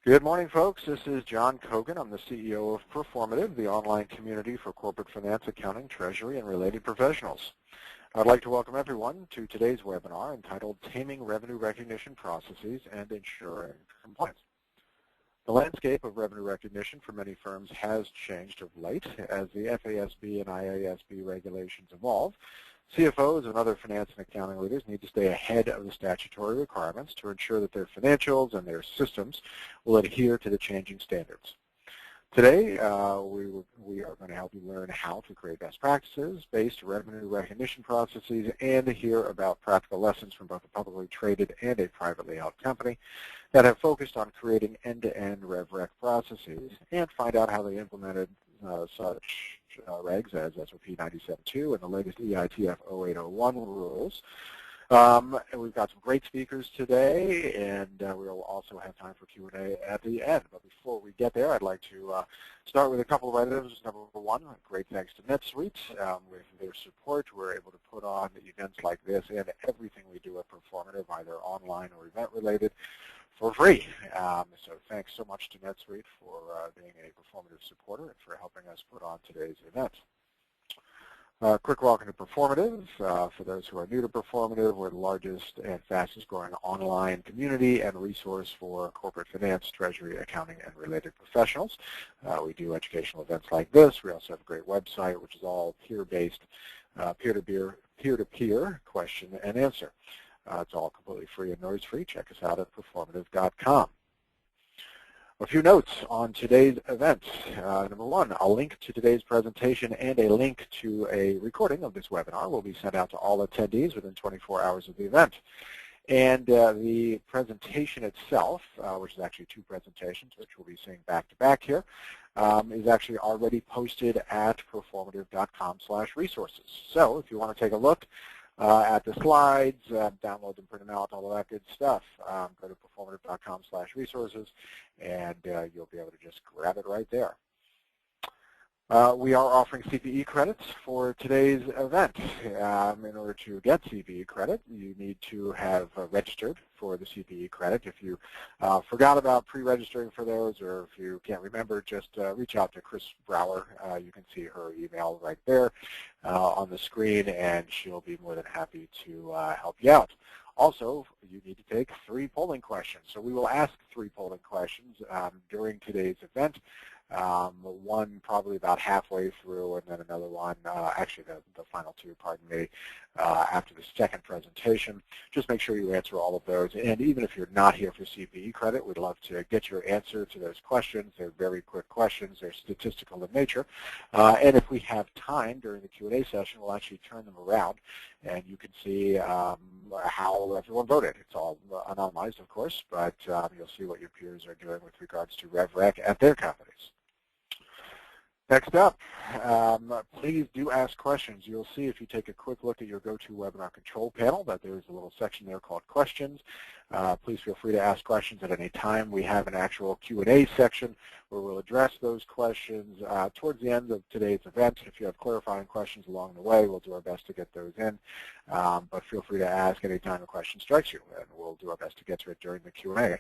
Good morning, folks. This is John Kogan. I'm the CEO of Proformative, the online community for corporate finance, accounting, treasury, and related professionals. I'd like to welcome everyone to today's webinar entitled Taming Revenue Recognition Processes and Ensuring Compliance. The landscape of revenue recognition for many firms has changed of late as the FASB and IASB regulations evolve. CFOs and other finance and accounting leaders need to stay ahead of the statutory requirements to ensure that their financials and their systems will adhere to the changing standards. Today, we are going to help you learn how to create best practices-based revenue recognition processes and hear about practical lessons from both a publicly traded and a privately held company that have focused on creating end-to-end RevRec processes and find out how they implemented such regs as SOP 97.2 and the latest EITF 0801 rules. And we've got some great speakers today, and we'll also have time for Q&A at the end. But before we get there, I'd like to start with a couple of items. Number one, great thanks to NetSuite. With their support, we're able to put on events like this and everything we do at Proformative, either online or event-related, for free. So thanks so much to NetSuite for being a Proformative supporter and for helping us put on today's event. Quick welcome to Proformative. For those who are new to Proformative, we're the largest and fastest growing online community and resource for corporate finance, treasury, accounting, and related professionals. We do educational events like this. We also have a great website, which is all peer-based, peer-to-peer question and answer. It's all completely free and noise-free. Check us out at proformative.com. A few notes on today's event. Number one, a link to today's presentation and a link to a recording of this webinar will be sent out to all attendees within 24 hours of the event. And the presentation itself, which is actually two presentations, which we'll be seeing back-to-back here, is actually already posted at proformative.com/resources. So if you want to take a look at the slides, download them, print them out, all of that good stuff, go to proformative.com/resources, and you'll be able to just grab it right there. We are offering CPE credits for today's event. In order to get CPE credit, you need to have registered for the CPE credit. If you forgot about pre-registering for those, or if you can't remember, just reach out to Chris Brower. You can see her email right there on the screen, and she'll be more than happy to help you out. Also, you need to take 3 polling questions. So we will ask 3 polling questions during today's event. One probably about halfway through, and then another one, actually the final 2, pardon me, after the second presentation. Just make sure you answer all of those. And even if you're not here for CPE credit, we'd love to get your answer to those questions. They're very quick questions. They're statistical in nature. And if we have time during the Q&A session, we'll actually turn them around, and you can see how everyone voted. It's all anonymized, of course, but you'll see what your peers are doing with regards to RevRec at their companies. Next up, please do ask questions. You'll see if you take a quick look at your GoToWebinar control panel that there's a little section there called questions. Please feel free to ask questions at any time. We have an actual Q&A section where we'll address those questions towards the end of today's event. If you have clarifying questions along the way, we'll do our best to get those in. But feel free to ask any time a question strikes you, and we'll do our best to get to it during the Q&A.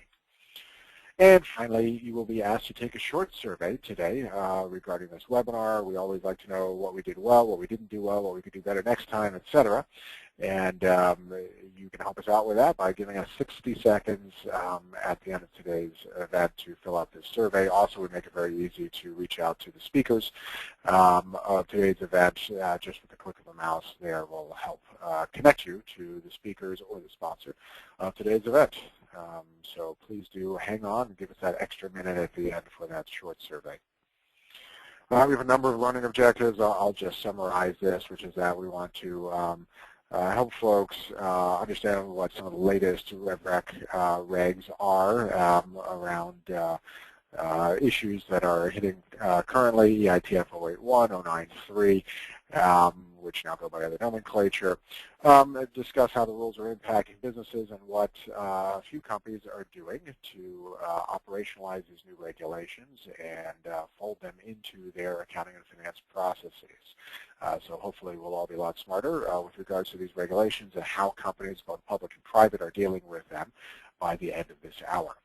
And finally, you will be asked to take a short survey today regarding this webinar. We always like to know what we did well, what we didn't do well, what we could do better next time, etc. And you can help us out with that by giving us 60 seconds at the end of today's event to fill out this survey. Also, we make it very easy to reach out to the speakers of today's event. Just with the click of a mouse there will help connect you to the speakers or the sponsor of today's event. So please do hang on and give us that extra minute at the end for that short survey. We have a number of learning objectives. I'll just summarize this, which is that we want to help folks understand what some of the latest RevRec regs are around issues that are hitting currently, EITF 0801, 093, which now go by other nomenclature, discuss how the rules are impacting businesses and what a few companies are doing to operationalize these new regulations and fold them into their accounting and finance processes. So hopefully we'll all be a lot smarter with regards to these regulations and how companies, both public and private, are dealing with them by the end of this hour.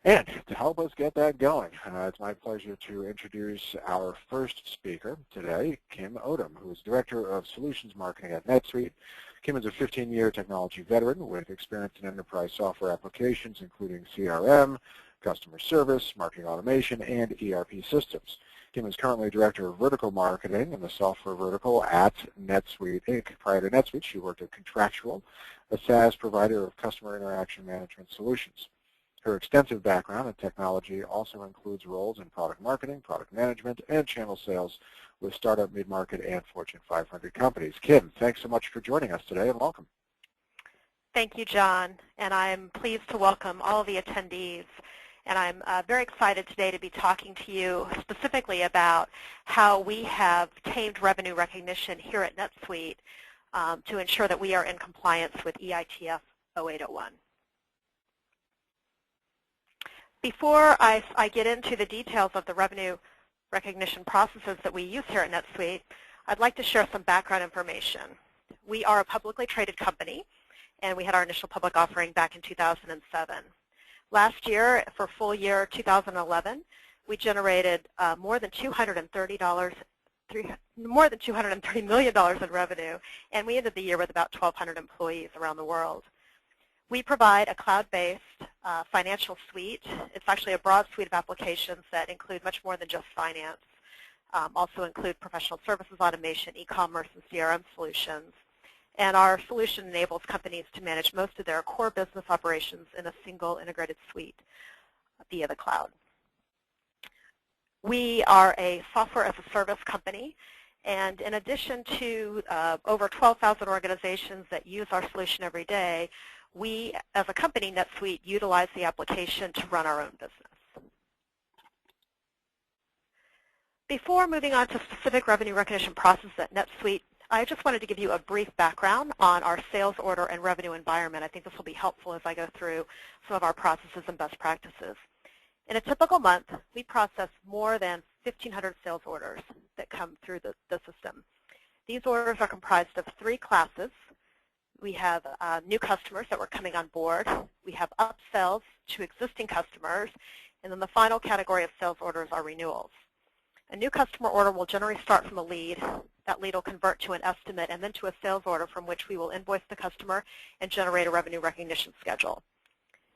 And to help us get that going, it's my pleasure to introduce our first speaker today, Kim Odom, who is Director of Solutions Marketing at NetSuite. Kim is a 15-year technology veteran with experience in enterprise software applications, including CRM, customer service, marketing automation, and ERP systems. Kim is currently Director of Vertical Marketing in the software vertical at NetSuite, Inc. Prior to NetSuite, she worked at Contractual, a SaaS provider of customer interaction management solutions. Her extensive background in technology also includes roles in product marketing, product management, and channel sales with startup, mid-market, and Fortune 500 companies. Kim, thanks so much for joining us today, and welcome. Thank you, John, and I'm pleased to welcome all of the attendees. And I'm very excited today to be talking to you specifically about how we have tamed revenue recognition here at NetSuite to ensure that we are in compliance with EITF 0801. Before I get into the details of the revenue recognition processes that we use here at NetSuite, I'd like to share some background information. We are a publicly traded company, and we had our initial public offering back in 2007. Last year, for full year 2011, we generated more than $230 million in revenue, and we ended the year with about 1,200 employees around the world. We provide a cloud-based financial suite. It's actually a broad suite of applications that include much more than just finance. Also include professional services, automation, e-commerce, and CRM solutions. And our solution enables companies to manage most of their core business operations in a single integrated suite via the cloud. We are a software as a service company, and in addition to over 12,000 organizations that use our solution every day, we, as a company, NetSuite, utilize the application to run our own business. Before moving on to specific revenue recognition processes at NetSuite, I just wanted to give you a brief background on our sales order and revenue environment. I think this will be helpful as I go through some of our processes and best practices. In a typical month, we process more than 1,500 sales orders that come through the system. These orders are comprised of three classes. We have new customers that were coming on board. We have upsells to existing customers. And then the final category of sales orders are renewals. A new customer order will generally start from a lead. That lead will convert to an estimate and then to a sales order from which we will invoice the customer and generate a revenue recognition schedule.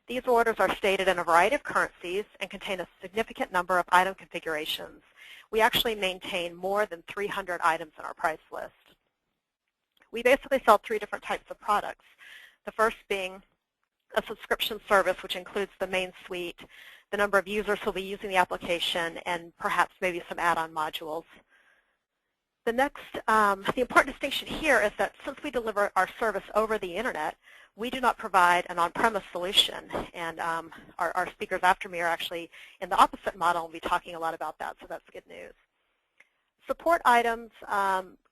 These orders are stated in a variety of currencies and contain a significant number of item configurations. We actually maintain more than 300 items in our price list. We basically sell three different types of products. The first being a subscription service, which includes the main suite, the number of users who will be using the application, and perhaps maybe some add-on modules. The next, the important distinction here is that since we deliver our service over the internet, we do not provide an on-premise solution. And our speakers after me are actually in the opposite model and will be talking a lot about that, so that's good news. Support items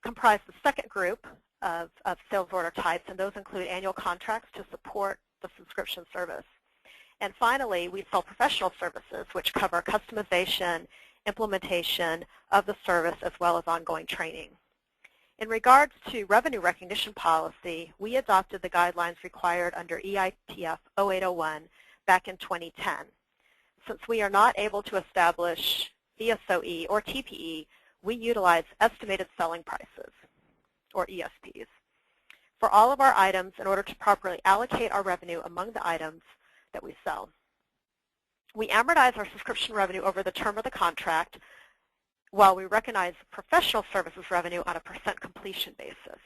comprise the second group of sales order types, and those include annual contracts to support the subscription service. And finally, we sell professional services, which cover customization, implementation of the service, as well as ongoing training. In regards to revenue recognition policy, we adopted the guidelines required under EITF 0801 back in 2010. Since we are not able to establish VSOE or TPE, we utilize estimated selling prices, or ESPs, for all of our items in order to properly allocate our revenue among the items that we sell. We amortize our subscription revenue over the term of the contract, while we recognize professional services revenue on a percent completion basis.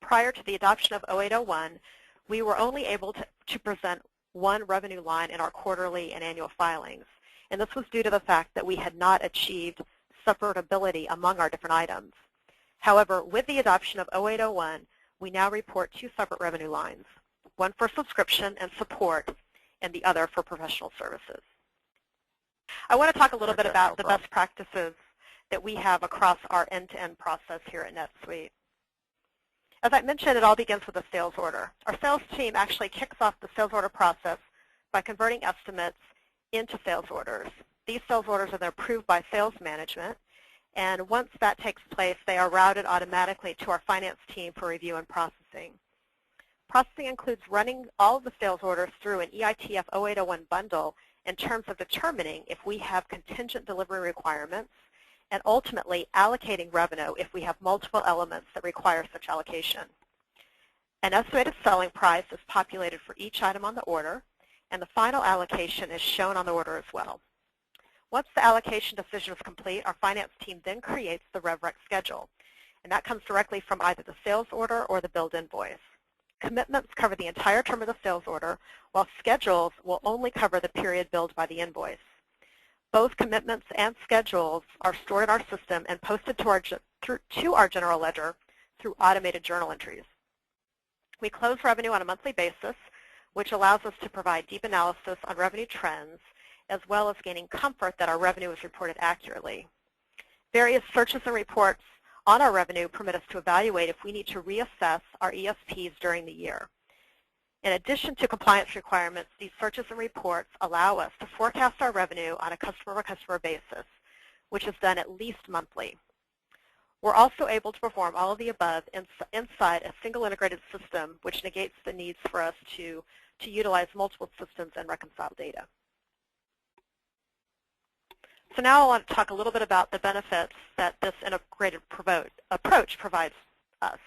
Prior to the adoption of 0801, we were only able to present one revenue line in our quarterly and annual filings, and this was due to the fact that we had not achieved separability among our different items. However, with the adoption of 0801, we now report two separate revenue lines, one for subscription and support, and the other for professional services. I want to talk a little bit about the best practices that we have across our end-to-end process here at NetSuite. As I mentioned, it all begins with a sales order. Our sales team actually kicks off the sales order process by converting estimates into sales orders. These sales orders are then approved by sales management, and once that takes place, they are routed automatically to our finance team for review and processing. Processing includes running all of the sales orders through an EITF 0801 bundle in terms of determining if we have contingent delivery requirements and ultimately allocating revenue if we have multiple elements that require such allocation. An estimated selling price is populated for each item on the order, and the final allocation is shown on the order as well. Once the allocation decision is complete, our finance team then creates the RevRec schedule, and that comes directly from either the sales order or the billed invoice. Commitments cover the entire term of the sales order, while schedules will only cover the period billed by the invoice. Both commitments and schedules are stored in our system and posted to our general ledger through automated journal entries. We close revenue on a monthly basis, which allows us to provide deep analysis on revenue trends, as well as gaining comfort that our revenue is reported accurately. Various searches and reports on our revenue permit us to evaluate if we need to reassess our ESPs during the year. In addition to compliance requirements, these searches and reports allow us to forecast our revenue on a customer-by-customer basis, which is done at least monthly. We're also able to perform all of the above inside a single integrated system, which negates the needs for us to utilize multiple systems and reconcile data. So now I want to talk a little bit about the benefits that this integrated approach provides us.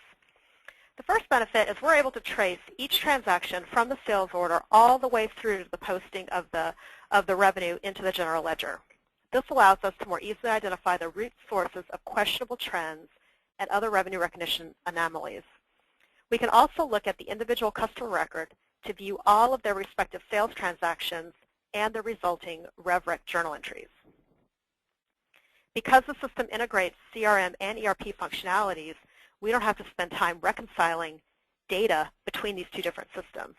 The first benefit is we're able to trace each transaction from the sales order all the way through to the posting of the revenue into the general ledger. This allows us to more easily identify the root sources of questionable trends and other revenue recognition anomalies. We can also look at the individual customer record to view all of their respective sales transactions and the resulting RevRec journal entries. Because the system integrates CRM and ERP functionalities, we don't have to spend time reconciling data between these two different systems.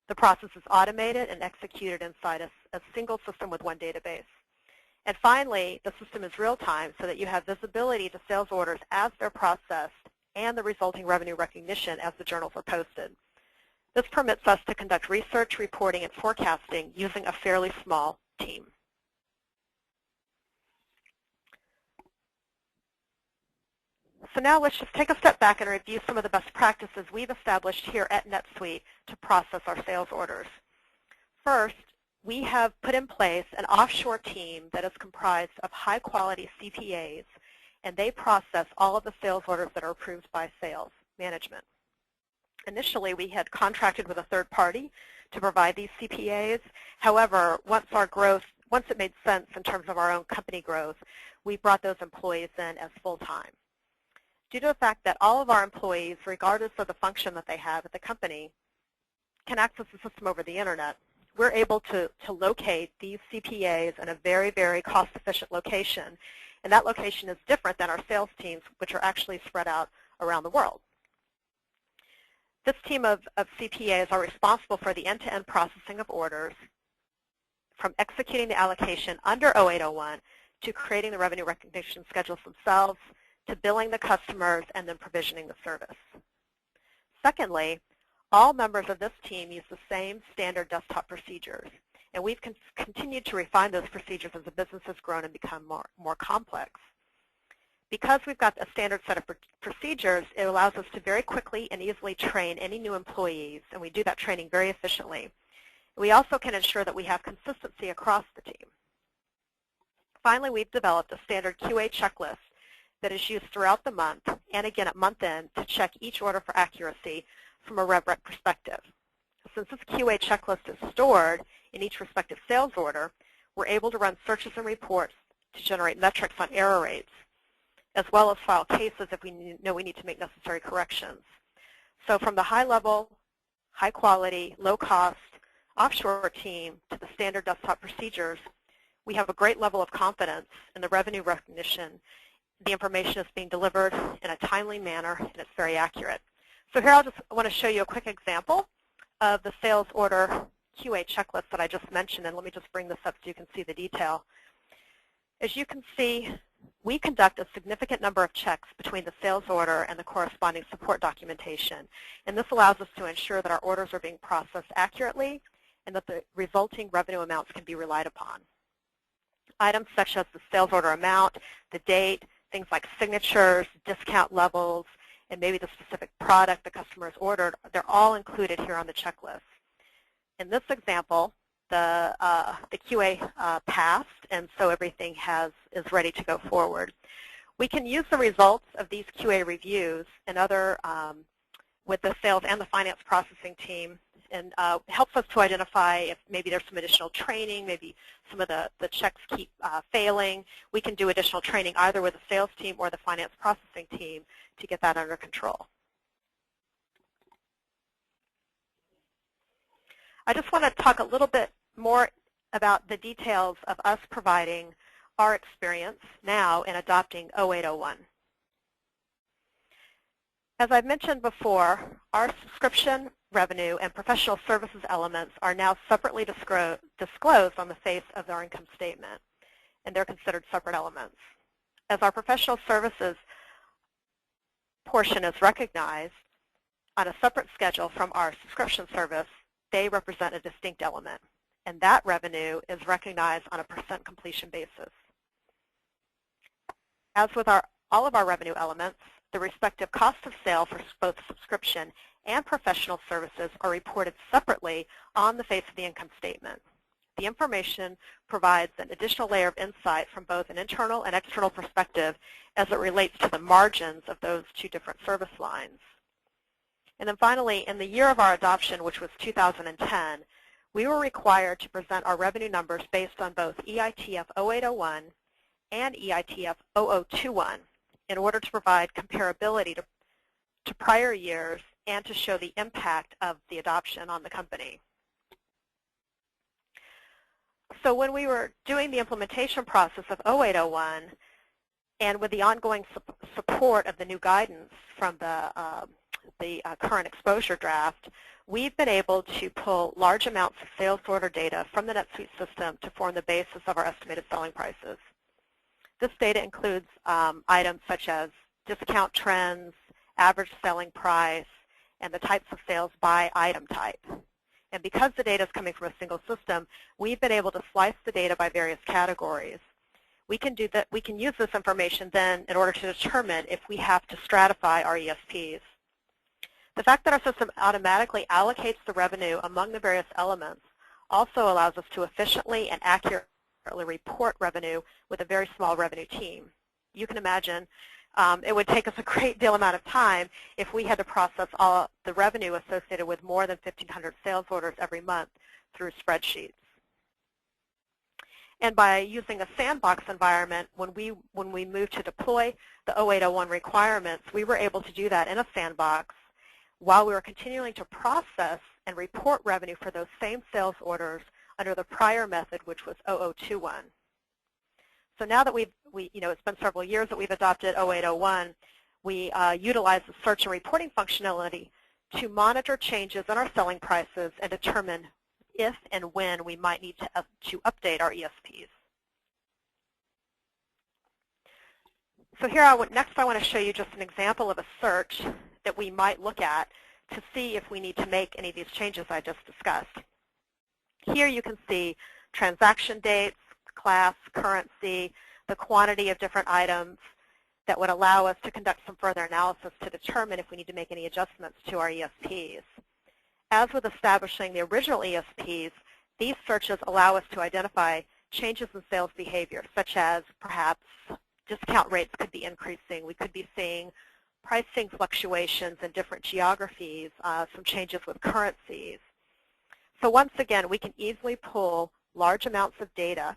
The process is automated and executed inside a single system with one database. And finally, the system is real-time so that you have visibility to sales orders as they're processed and the resulting revenue recognition as the journals are posted. This permits us to conduct research, reporting, and forecasting using a fairly small team. So now let's just take a step back and review some of the best practices we've established here at NetSuite to process our sales orders. First, we have put in place an offshore team that is comprised of high-quality CPAs, and they process all of the sales orders that are approved by sales management. Initially, we had contracted with a third party to provide these CPAs. However, once it made sense in terms of our own company growth, we brought those employees in as full-time. Due to the fact that all of our employees, regardless of the function that they have at the company, can access the system over the internet, we're able to locate these CPAs in a very, very cost-efficient location. And that location is different than our sales teams, which are actually spread out around the world. This team of CPAs are responsible for the end-to-end processing of orders, from executing the allocation under 0801 to creating the revenue recognition schedules themselves, to billing the customers, and then provisioning the service. Secondly, all members of this team use the same standard desktop procedures, and we've continued to refine those procedures as the business has grown and become more complex. Because we've got a standard set of procedures, it allows us to very quickly and easily train any new employees, and we do that training very efficiently. We also can ensure that we have consistency across the team. Finally, we've developed a standard QA checklist that is used throughout the month and again at month end to check each order for accuracy from a RevRec perspective. Since this QA checklist is stored in each respective sales order, we're able to run searches and reports to generate metrics on error rates, as well as file cases if we know we need to make necessary corrections. So from the high-level, high-quality, low-cost offshore team to the standard desktop procedures, we have a great level of confidence in the revenue recognition. The information is being delivered in a timely manner, and it's very accurate. So here I want to show you a quick example of the sales order QA checklist that I just mentioned, and let me just bring this up so you can see the detail. As you can see, we conduct a significant number of checks between the sales order and the corresponding support documentation, and this allows us to ensure that our orders are being processed accurately and that the resulting revenue amounts can be relied upon. Items such as the sales order amount, the date, things like signatures, discount levels, and maybe the specific product the customer has ordered, they're all included here on the checklist. In this example, the QA passed, and so everything is ready to go forward. We can use the results of these QA reviews and other with the sales and the finance processing team, and helps us to identify if maybe there's some additional training, maybe some of the checks keep failing. We can do additional training either with the sales team or the finance processing team to get that under control. I just want to talk a little bit more about the details of us providing our experience now in adopting 0801. As I've mentioned before, our subscription revenue and professional services elements are now separately disclosed on the face of our income statement, and they're considered separate elements. As our professional services portion is recognized on a separate schedule from our subscription service, they represent a distinct element, and that revenue is recognized on a % completion basis. As with all of our revenue elements, the respective cost of sale for both subscription and professional services are reported separately on the face of the income statement. The information provides an additional layer of insight from both an internal and external perspective as it relates to the margins of those two different service lines. And then finally, in the year of our adoption, which was 2010, we were required to present our revenue numbers based on both EITF 0801 and EITF 0021 in order to provide comparability to prior years and to show the impact of the adoption on the company. So when we were doing the implementation process of 0801, and with the ongoing support of the new guidance from the current exposure draft, we've been able to pull large amounts of sales order data from the NetSuite system to form the basis of our estimated selling prices. This data includes items such as discount trends, average selling price, and the types of sales by item type. And because the data is coming from a single system, we've been able to slice the data by various categories. We can use this information then in order to determine if we have to stratify our ESPs. The fact that our system automatically allocates the revenue among the various elements also allows us to efficiently and accurately report revenue with a very small revenue team. You can imagine it would take us a great deal amount of time if we had to process all the revenue associated with more than 1,500 sales orders every month through spreadsheets. And by using a sandbox environment, when we moved to deploy the 0801 requirements, we were able to do that in a sandbox while we were continuing to process and report revenue for those same sales orders under the prior method, which was 0021. So now that it's been several years that we've adopted 0801, we utilize the search and reporting functionality to monitor changes in our selling prices and determine if and when we might need to update our ESPs. So here, next I want to show you just an example of a search that we might look at to see if we need to make any of these changes I just discussed. Here you can see transaction dates, class, currency, the quantity of different items that would allow us to conduct some further analysis to determine if we need to make any adjustments to our ESPs. As with establishing the original ESPs, these searches allow us to identify changes in sales behavior, such as perhaps discount rates could be increasing. We could be seeing pricing fluctuations in different geographies, some changes with currencies. So once again, we can easily pull large amounts of data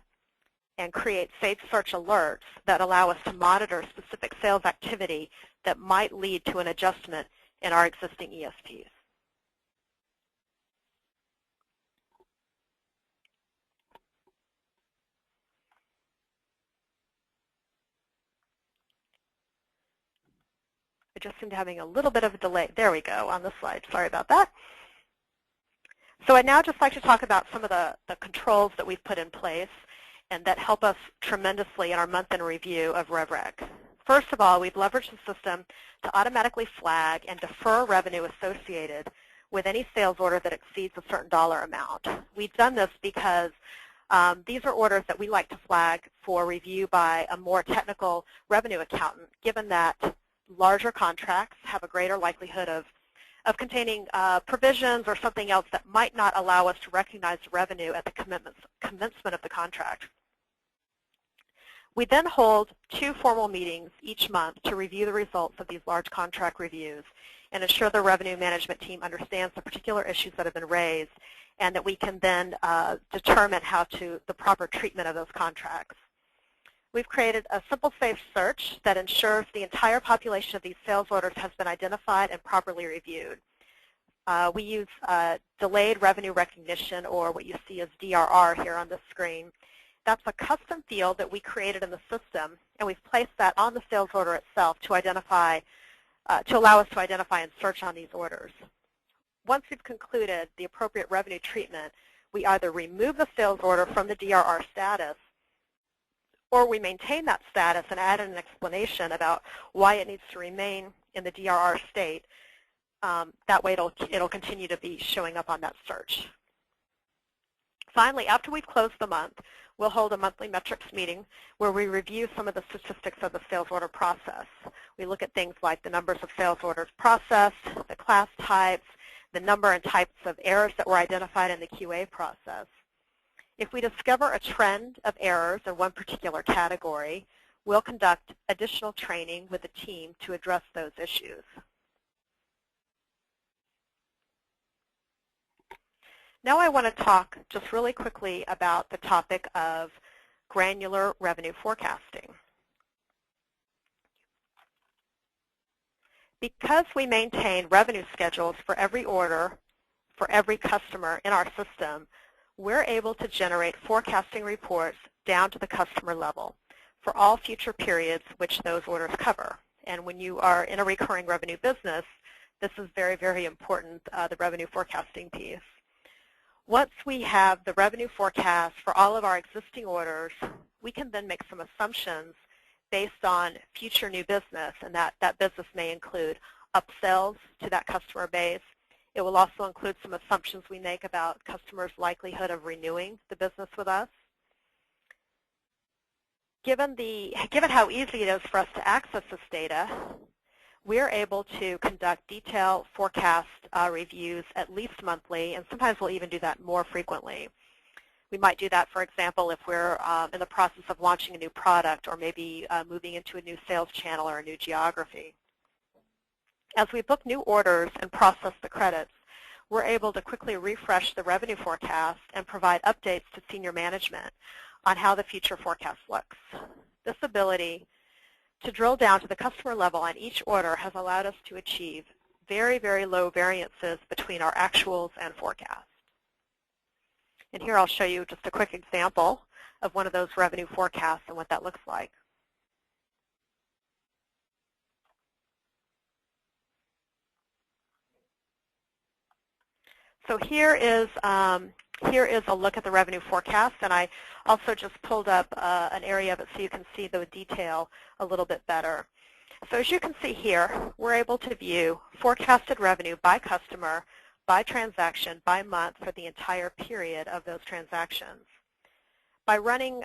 and create safe search alerts that allow us to monitor specific sales activity that might lead to an adjustment in our existing ESPs. I just seem to be having a little bit of a delay. There we go on the slide. Sorry about that. So I'd now just like to talk about some of the controls that we've put in place and that help us tremendously in our month-end review of RevRec. First of all, we've leveraged the system to automatically flag and defer revenue associated with any sales order that exceeds a certain dollar amount. We've done this because these are orders that we like to flag for review by a more technical revenue accountant, given that larger contracts have a greater likelihood of of containing provisions or something else that might not allow us to recognize revenue at the commencement of the contract. We then hold 2 formal meetings each month to review the results of these large contract reviews and ensure the revenue management team understands the particular issues that have been raised and that we can then determine the proper treatment of those contracts. We've created a simple safe search that ensures the entire population of these sales orders has been identified and properly reviewed. We use delayed revenue recognition, or what you see as DRR here on the screen. That's a custom field that we created in the system, and we've placed that on the sales order itself to allow us to identify and search on these orders. Once we've concluded the appropriate revenue treatment, we either remove the sales order from the DRR status, or we maintain that status and add an explanation about why it needs to remain in the DRR state. That way it'll continue to be showing up on that search. Finally, after we've closed the month, we'll hold a monthly metrics meeting where we review some of the statistics of the sales order process. We look at things like the numbers of sales orders processed, the class types, the number and types of errors that were identified in the QA process. If we discover a trend of errors in one particular category, we'll conduct additional training with the team to address those issues. Now I want to talk just really quickly about the topic of granular revenue forecasting. Because we maintain revenue schedules for every order, for every customer in our system, we're able to generate forecasting reports down to the customer level for all future periods which those orders cover. And when you are in a recurring revenue business, this is very, very important, the revenue forecasting piece. Once we have the revenue forecast for all of our existing orders, we can then make some assumptions based on future new business, and that business may include upsells to that customer base. It will also include some assumptions we make about customers' likelihood of renewing the business with us. Given how easy it is for us to access this data, we're able to conduct detailed forecast reviews at least monthly, and sometimes we'll even do that more frequently. We might do that, for example, if we're in the process of launching a new product or maybe moving into a new sales channel or a new geography. As we book new orders and process the credits, we're able to quickly refresh the revenue forecast and provide updates to senior management on how the future forecast looks. This ability to drill down to the customer level on each order has allowed us to achieve very, very low variances between our actuals and forecasts. And here I'll show you just a quick example of one of those revenue forecasts and what that looks like. So here is a look at the revenue forecast, and I also just pulled up an area of it so you can see the detail a little bit better. So as you can see here, we're able to view forecasted revenue by customer, by transaction, by month for the entire period of those transactions. By running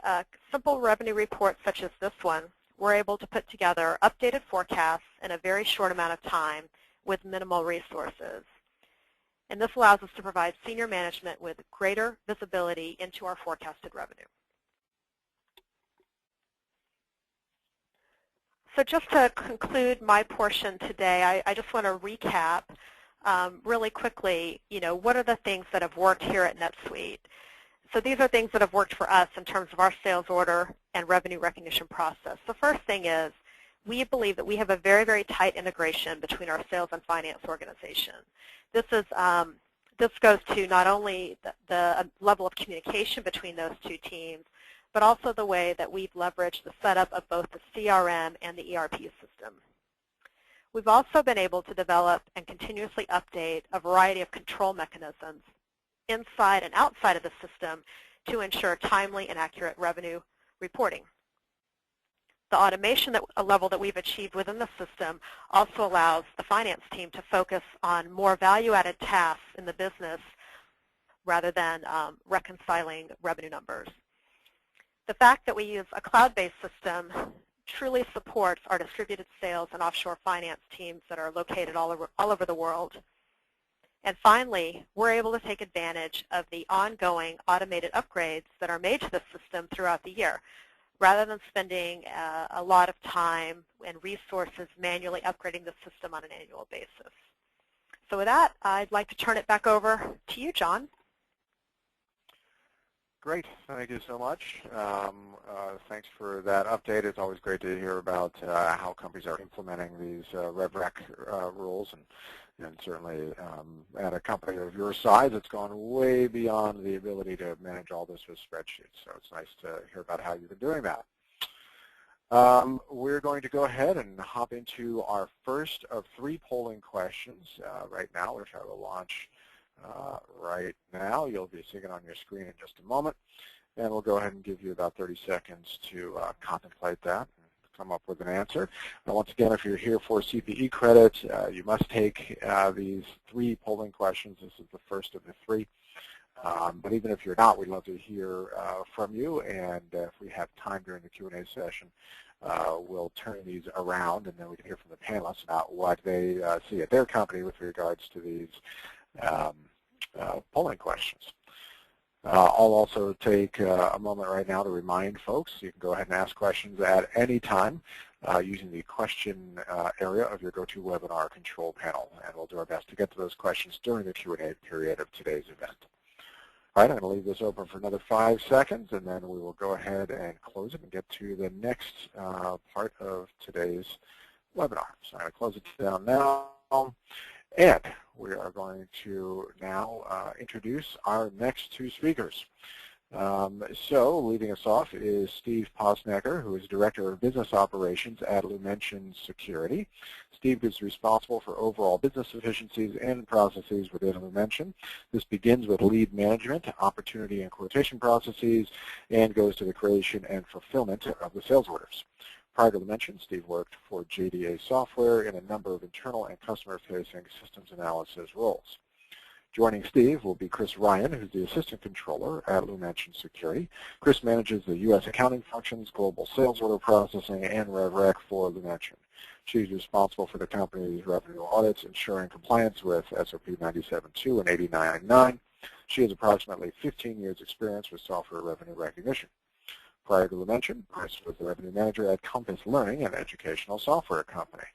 simple revenue reports such as this one, we're able to put together updated forecasts in a very short amount of time with minimal resources. And this allows us to provide senior management with greater visibility into our forecasted revenue. So just to conclude my portion today, I just want to recap really quickly, what are the things that have worked here at NetSuite? So these are things that have worked for us in terms of our sales order and revenue recognition process. The first thing is we believe that we have a very, very tight integration between our sales and finance organization. This goes to not only the level of communication between those two teams, but also the way that we've leveraged the setup of both the CRM and the ERP system. We've also been able to develop and continuously update a variety of control mechanisms inside and outside of the system to ensure timely and accurate revenue reporting. The automation level that we've achieved within the system also allows the finance team to focus on more value-added tasks in the business rather than reconciling revenue numbers. The fact that we use a cloud-based system truly supports our distributed sales and offshore finance teams that are located all over the world. And finally, we're able to take advantage of the ongoing automated upgrades that are made to the system throughout the year, rather than spending a lot of time and resources manually upgrading the system on an annual basis. So with that, I'd like to turn it back over to you, John. Great. Thank you so much. Thanks for that update. It's always great to hear about how companies are implementing these RevRec rules, and certainly at a company of your size, it's gone way beyond the ability to manage all this with spreadsheets. So it's nice to hear about how you've been doing that. We're going to go ahead and hop into our first of 3 polling questions right now, which I will launch right now. You'll be seeing it on your screen in just a moment, and we'll go ahead and give you about 30 seconds to contemplate that and come up with an answer. Now, once again, if you're here for CPE credit, you must take these 3 polling questions. This is the first of the 3. But even if you're not, we'd love to hear from you, and if we have time during the Q&A session, we'll turn these around, and then we can hear from the panelists about what they see at their company with regards to these polling questions. I'll also take a moment right now to remind folks you can go ahead and ask questions at any time using the question area of your GoToWebinar control panel, and we'll do our best to get to those questions during the Q&A period of today's event. All right, I'm going to leave this open for another 5 seconds, and then we will go ahead and close it and get to the next part of today's webinar. So I'm going to close it down now, and we are going to now introduce our next 2 speakers. So leading us off is Steve Posnecker, who is Director of Business Operations at Lumension Security. Steve is responsible for overall business efficiencies and processes within Lumension. This begins with lead management, opportunity and quotation processes, and goes to the creation and fulfillment of the sales orders. Prior to Lumension, Steve worked for JDA Software in a number of internal and customer-facing systems analysis roles. Joining Steve will be Chris Ryan, who's the Assistant Controller at Lumension Security. Chris manages the U.S. accounting functions, global sales order processing, and RevRec for Lumension. She's responsible for the company's revenue audits, ensuring compliance with SOP 97.2 and 89.9. She has approximately 15 years' experience with software revenue recognition. Prior to Lumension, Chris was the revenue manager at Compass Learning, an educational software company.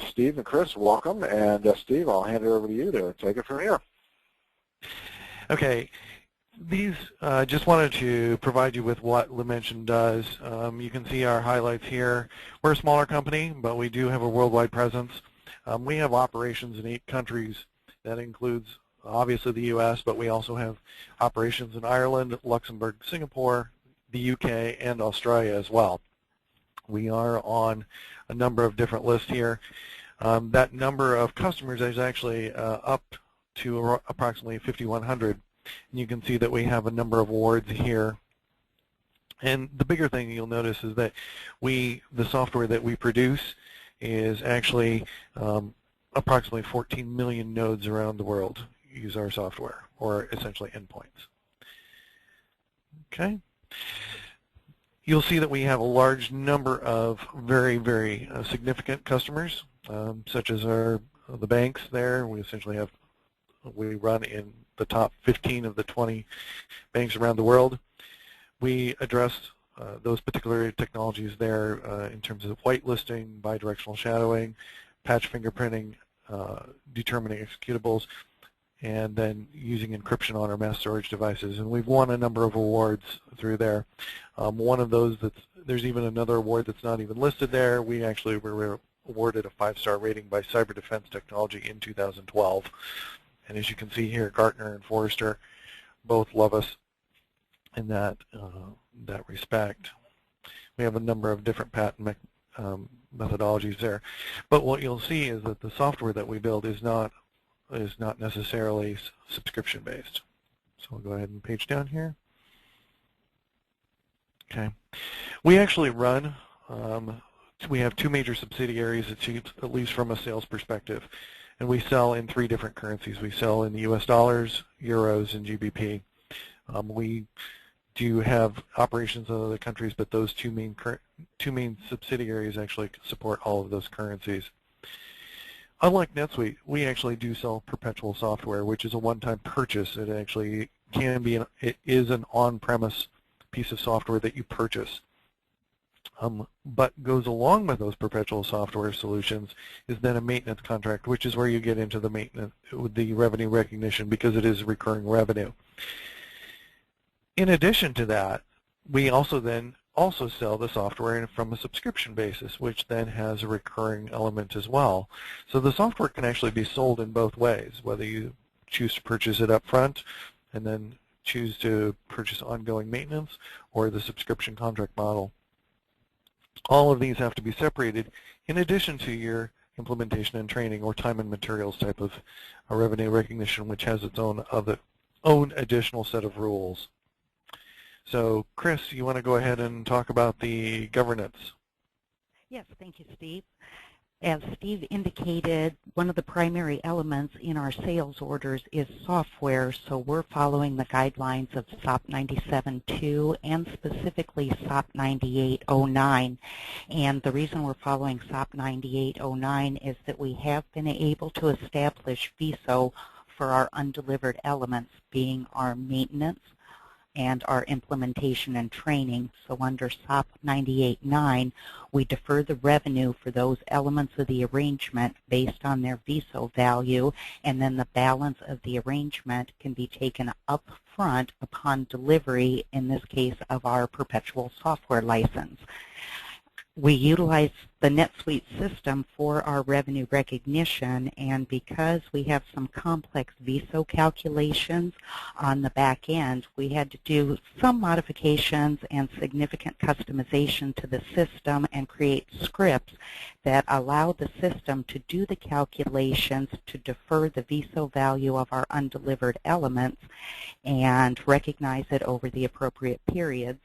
Steve and Chris, welcome. And Steve, I'll hand it over to you to take it from here. Okay. These just wanted to provide you with what Lumension does. You can see our highlights here. We're a smaller company, but we do have a worldwide presence. We have operations in 8 countries. That includes, obviously, the U.S., but we also have operations in Ireland, Luxembourg, Singapore, the UK, and Australia as well. We are on a number of different lists here. That number of customers is actually up to approximately 5,100. And you can see that we have a number of awards here. And the bigger thing you'll notice is that the software that we produce is actually approximately 14 million nodes around the world use our software, or essentially endpoints. Okay. You'll see that we have a large number of very, very significant customers, such as the banks there. We run in the top 15 of the 20 banks around the world. We address those particular technologies there in terms of whitelisting, bidirectional shadowing, patch fingerprinting, determining executables, and then using encryption on our mass storage devices. And we've won a number of awards through there. One of those, there's even another award that's not even listed there. We actually were awarded a 5-star rating by Cyber Defense Technology in 2012. And as you can see here, Gartner and Forrester both love us in that respect. We have a number of different patent methodologies there. But what you'll see is that the software that we build is not necessarily subscription-based. So we'll go ahead and page down here. Okay. We actually run, we have 2 major subsidiaries, at least from a sales perspective. And we sell in 3 different currencies. We sell in the US dollars, euros, and GBP. We do have operations in other countries, but those two main subsidiaries actually support all of those currencies. Unlike NetSuite, we actually do sell perpetual software, which is a one-time purchase. It actually can be, it is an on-premise piece of software that you purchase. But goes along with those perpetual software solutions is then a maintenance contract, which is where you get into the maintenance, the revenue recognition, because it is recurring revenue. In addition to that, we also sell the software from a subscription basis, which then has a recurring element as well. So the software can actually be sold in both ways, whether you choose to purchase it up front and then choose to purchase ongoing maintenance, or the subscription contract model. All of these have to be separated in addition to your implementation and training or time and materials type of revenue recognition, which has its own additional set of rules. So Chris, you want to go ahead and talk about the governance? Yes, thank you, Steve. As Steve indicated, one of the primary elements in our sales orders is software, so we're following the guidelines of SOP 97-2 and specifically SOP 9809. And the reason we're following SOP 9809 is that we have been able to establish VISO for our undelivered elements, being our maintenance and our implementation and training. So under SOP 98.9, we defer the revenue for those elements of the arrangement based on their VISO value, and then the balance of the arrangement can be taken up front upon delivery, in this case of our perpetual software license. We utilize the NetSuite system for our revenue recognition, and because we have some complex VISO calculations on the back end, we had to do some modifications and significant customization to the system and create scripts that allow the system to do the calculations to defer the VISO value of our undelivered elements and recognize it over the appropriate periods.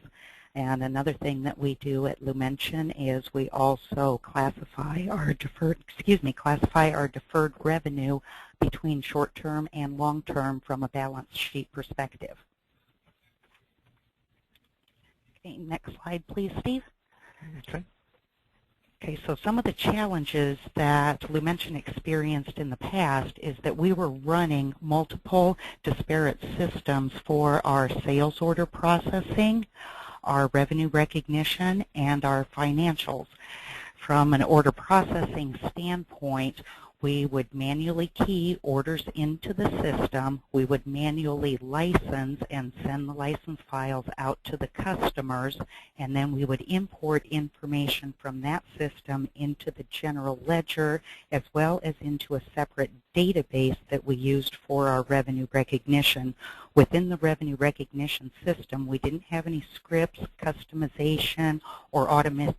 And another thing that we do at Lumension is we also classify our deferred revenue between short-term and long-term from a balance sheet perspective. Okay, next slide, please, Steve. Okay. Okay, so some of the challenges that Lumension experienced in the past is that we were running multiple disparate systems for our sales order processing, our revenue recognition, and our financials. From an order processing standpoint, we would manually key orders into the system. We would manually license and send the license files out to the customers, and then we would import information from that system into the general ledger as well as into a separate database that we used for our revenue recognition. Within the revenue recognition system, we didn't have any scripts, customization, or automation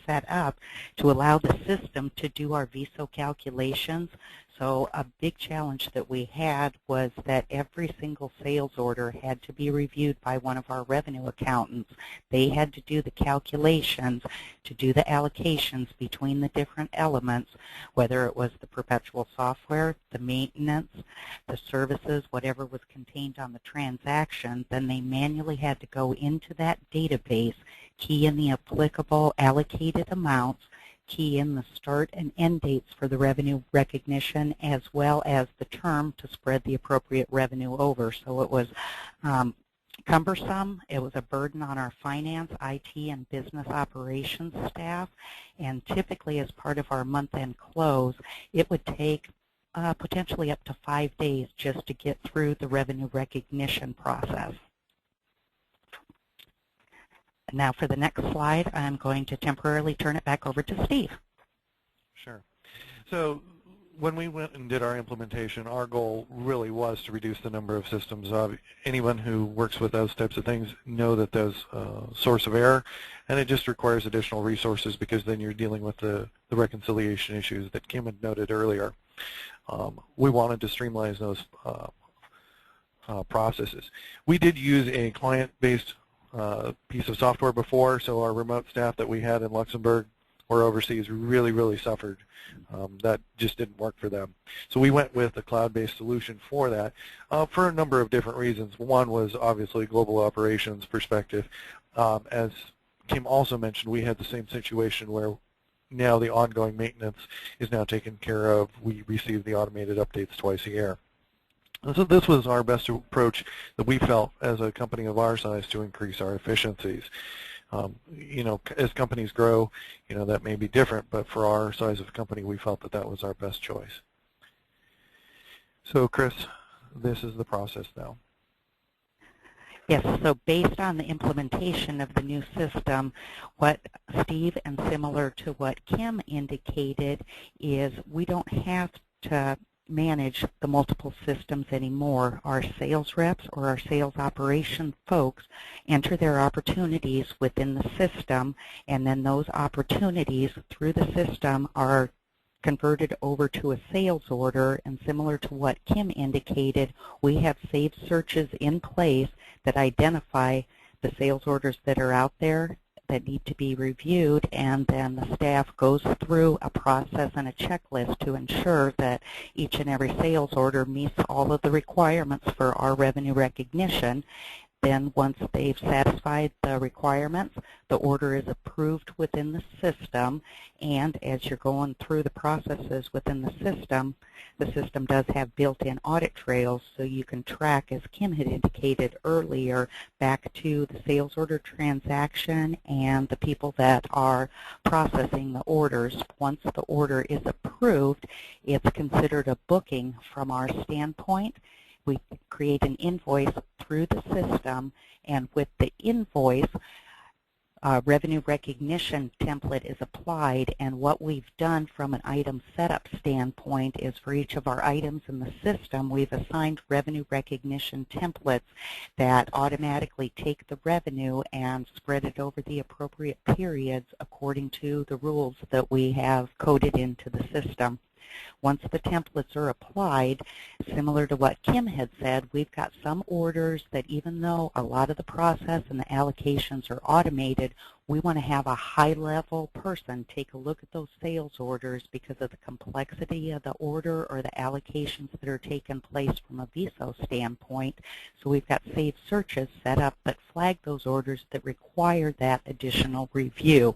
set up to allow the system to do our VISO calculations. So a big challenge that we had was that every single sales order had to be reviewed by one of our revenue accountants. They had to do the calculations to do the allocations between the different elements, whether it was the perpetual software, the maintenance, the services, whatever was contained on the transaction. Then they manually had to go into that database, key in the applicable allocated amounts, key in the start and end dates for the revenue recognition, as well as the term to spread the appropriate revenue over. So it was cumbersome. It was a burden on our finance, IT, and business operations staff. And typically, as part of our month-end close, it would take potentially up to 5 days just to get through the revenue recognition process. Now for the next slide, I'm going to temporarily turn it back over to Steve. Sure. So when we went and did our implementation, our goal really was to reduce the number of systems. Anyone who works with those types of things know that there's a source of error, and it just requires additional resources because then you're dealing with the reconciliation issues that Kim had noted earlier. We wanted to streamline those processes. We did use a client-based piece of software before, so our remote staff that we had in Luxembourg or overseas really suffered. That just didn't work for them. So we went with a cloud-based solution for that for a number of different reasons. One was obviously global operations perspective. As Kim also mentioned, we had the same situation where now the ongoing maintenance is now taken care of. We receive the automated updates twice a year. And so this was our best approach that we felt as a company of our size to increase our efficiencies. As companies grow, that may be different, but for our size of company, we felt that that was our best choice. So, Chris, this is the process now. Yes, so based on the implementation of the new system, what Steve and similar to what Kim indicated is we don't have to manage the multiple systems anymore. Our sales reps or our sales operation folks enter their opportunities within the system, and then those opportunities through the system are converted over to a sales order. And similar to what Kim indicated, we have saved searches in place that identify the sales orders that are out there that need to be reviewed, and then the staff goes through a process and a checklist to ensure that each and every sales order meets all of the requirements for our revenue recognition. Then once they've satisfied the requirements, the order is approved within the system, and as you're going through the processes within the system does have built-in audit trails, so you can track, as Kim had indicated earlier, back to the sales order transaction and the people that are processing the orders. Once the order is approved, it's considered a booking from our standpoint. We create an invoice through the system, and with the invoice, revenue recognition template is applied. And what we've done from an item setup standpoint is for each of our items in the system, we've assigned revenue recognition templates that automatically take the revenue and spread it over the appropriate periods according to the rules that we have coded into the system. Once the templates are applied, similar to what Kim had said, we've got some orders that even though a lot of the process and the allocations are automated, we want to have a high-level person take a look at those sales orders because of the complexity of the order or the allocations that are taking place from a VISO standpoint. So we've got saved searches set up that flag those orders that require that additional review.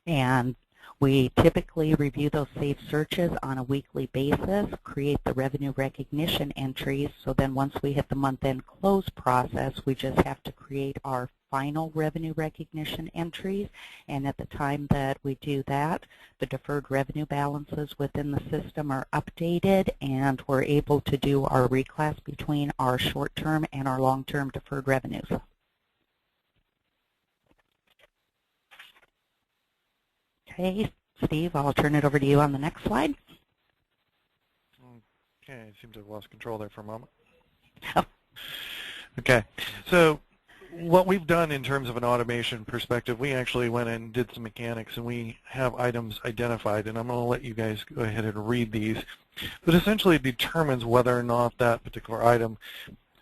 And we typically review those saved searches on a weekly basis, create the revenue recognition entries, so then once we hit the month-end close process, we just have to create our final revenue recognition entries, and at the time that we do that, the deferred revenue balances within the system are updated, and we're able to do our reclass between our short-term and our long-term deferred revenues. Okay, Steve, I'll turn it over to you on the next slide. Okay, I seem to have lost control there for a moment. Oh. Okay, so what we've done in terms of an automation perspective, we actually went and did some mechanics, and we have items identified, and I'm going to let you guys go ahead and read these, but essentially it determines whether or not that particular item,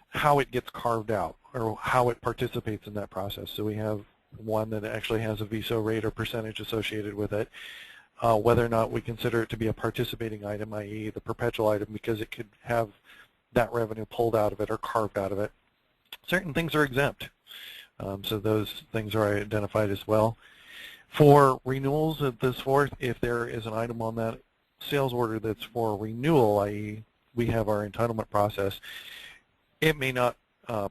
how it gets carved out, or how it participates in that process. So we have one that actually has a VISO rate or percentage associated with it, whether or not we consider it to be a participating item, i.e. the perpetual item, because it could have that revenue pulled out of it or carved out of it. Certain things are exempt, so those things are identified as well. For renewals at this forth, if there is an item on that sales order that's for renewal, i.e. we have our entitlement process, it may not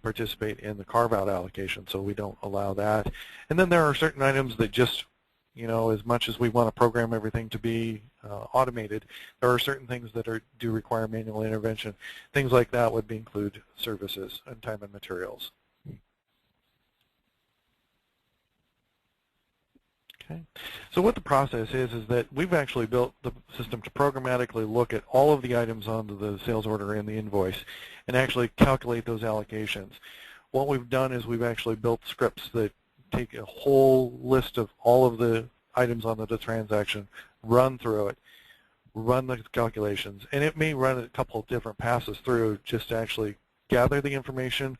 participate in the carve-out allocation, so we don't allow that. And then there are certain items that just, as much as we want to program everything to be automated, there are certain things that do require manual intervention. Things like that would include services and time and materials. Okay. So what the process is that we've actually built the system to programmatically look at all of the items on the sales order and the invoice and actually calculate those allocations. What we've done is we've actually built scripts that take a whole list of all of the items on the transaction, run through it, run the calculations, and it may run a couple of different passes through just to actually gather the information,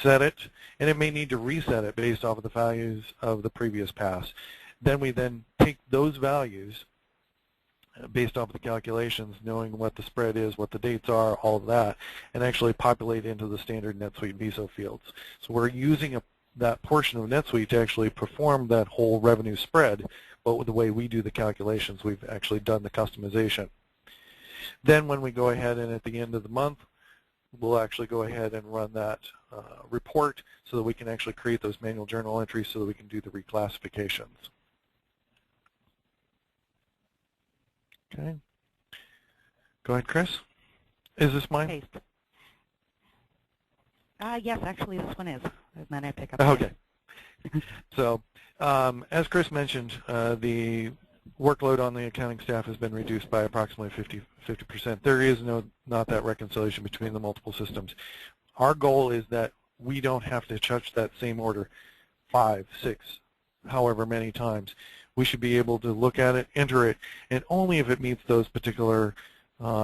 set it, and it may need to reset it based off of the values of the previous pass. Then we take those values based off of the calculations, knowing what the spread is, what the dates are, all of that, and actually populate into the standard NetSuite VISO fields. So we're using that portion of NetSuite to actually perform that whole revenue spread, but with the way we do the calculations, we've actually done the customization. Then when we go ahead and at the end of the month, we'll actually go ahead and run that report so that we can actually create those manual journal entries so that we can do the reclassifications. Okay. Go ahead, Chris. Is this mine? Okay. Yes, actually this one is. And then I pick up. Okay. So as Chris mentioned, the workload on the accounting staff has been reduced by approximately 50%. There is not that reconciliation between the multiple systems. Our goal is that we don't have to touch that same order 5, 6, however many times. We should be able to look at it, enter it, and only if it meets those particular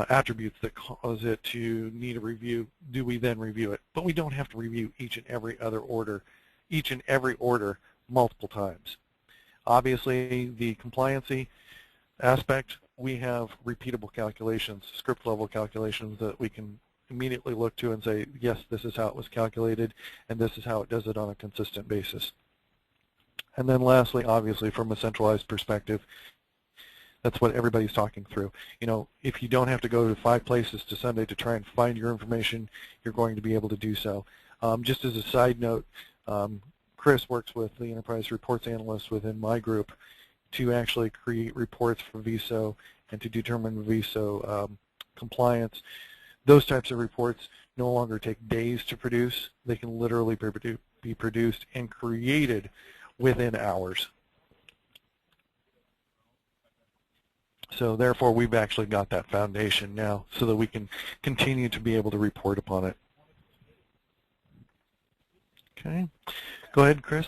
attributes that cause it to need a review do we then review it. But we don't have to review each and every order multiple times. Obviously, the compliancy aspect, we have repeatable calculations, script-level calculations that we can immediately look to and say, yes, this is how it was calculated, and this is how it does it on a consistent basis. And then lastly, obviously, from a centralized perspective, that's what everybody's talking through. You know, if you don't have to go to 5 places to Sunday to try and find your information, you're going to be able to do so. Just as a side note, Chris works with the enterprise reports analyst within my group to actually create reports for VSO and to determine VSO compliance. Those types of reports no longer take days to produce. They can literally be produced and created within hours. So therefore, we've actually got that foundation now so that we can continue to be able to report upon it. Okay. Go ahead, Chris.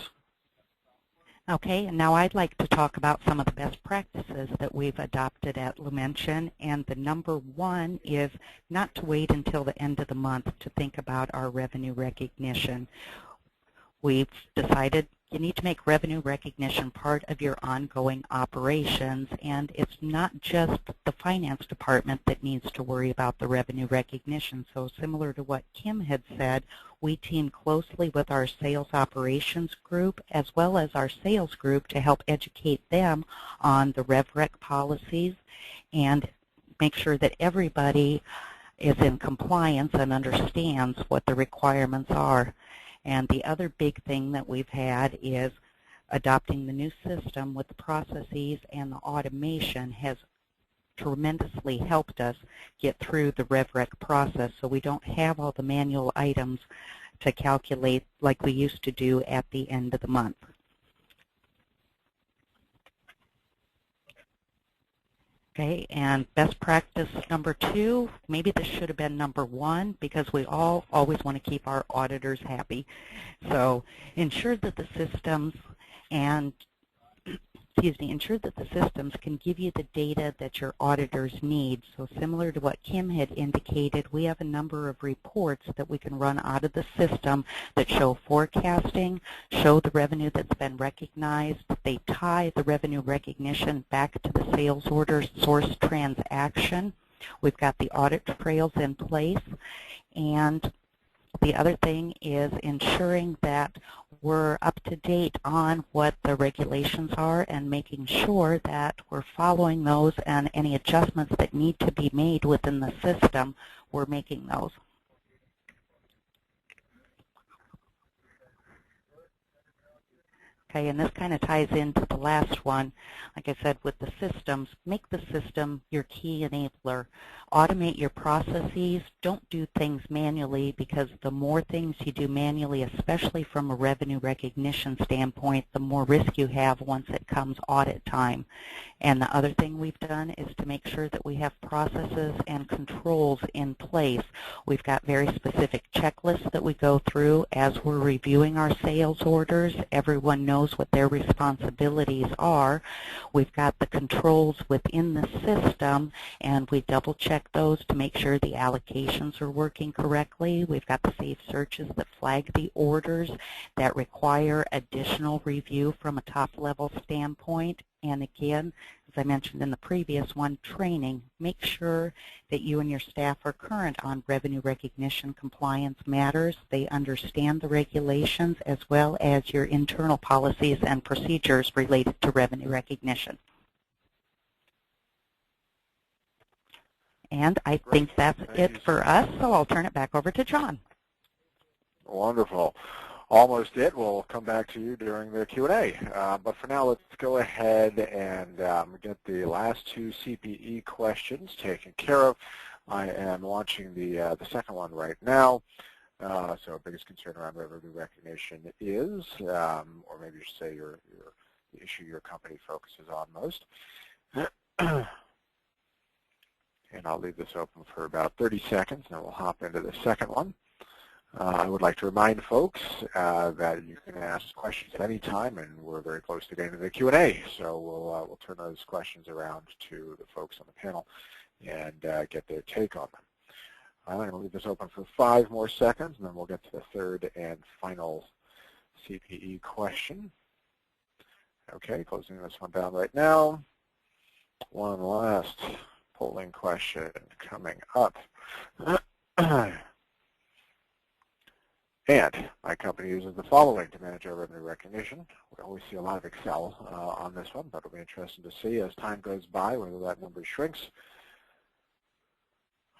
Okay, and now I'd like to talk about some of the best practices that we've adopted at Lumension, and the number one is not to wait until the end of the month to think about our revenue recognition. We've decided you need to make revenue recognition part of your ongoing operations, and it's not just the finance department that needs to worry about the revenue recognition. So similar to what Kim had said, we team closely with our sales operations group as well as our sales group to help educate them on the RevRec policies and make sure that everybody is in compliance and understands what the requirements are. And the other big thing that we've had is adopting the new system with the processes and the automation has tremendously helped us get through the RevRec process so we don't have all the manual items to calculate like we used to do at the end of the month. Okay, and best practice number 2, maybe this should have been number 1 because we all always want to keep our auditors happy. So ensure that the systems and ensure that the systems can give you the data that your auditors need. So similar to what Kim had indicated, we have a number of reports that we can run out of the system that show forecasting, show the revenue that's been recognized. They tie the revenue recognition back to the sales order source transaction. We've got the audit trails in place, and the other thing is ensuring that we're up to date on what the regulations are and making sure that we're following those, and any adjustments that need to be made within the system, we're making those. Okay, and this kind of ties into the last one. Like I said, with the systems, make the system your key enabler. Automate your processes. Don't do things manually, because the more things you do manually, especially from a revenue recognition standpoint, the more risk you have once it comes audit time. And the other thing we've done is to make sure that we have processes and controls in place. We've got very specific checklists that we go through as we're reviewing our sales orders. Everyone knows what their responsibilities are. We've got the controls within the system, and we double check those to make sure the allocations are working correctly. We've got the safe searches that flag the orders that require additional review from a top-level standpoint. And again, as I mentioned in the previous one, training. Make sure that you and your staff are current on revenue recognition compliance matters. They understand the regulations as well as your internal policies and procedures related to revenue recognition. And I think that's it for us, so I'll turn it back over to John. Wonderful. Almost it. We'll come back to you during the Q&A. But for now, let's go ahead and get the last two CPE questions taken care of. I am launching the second one right now. So biggest concern around revenue recognition is, or maybe you should say the issue your company focuses on most. And I'll leave this open for about 30 seconds, and then we'll hop into the second one. I would like to remind folks that you can ask questions at any time, and we're very close to getting to the Q&A. So we'll turn those questions around to the folks on the panel and get their take on them. I'm going to leave this open for 5 more seconds, and then we'll get to the third and final CPE question. Okay, closing this one down right now. One last polling question coming up. And my company uses the following to manage our revenue recognition. We always see a lot of Excel on this one, but it'll be interesting to see as time goes by whether that number shrinks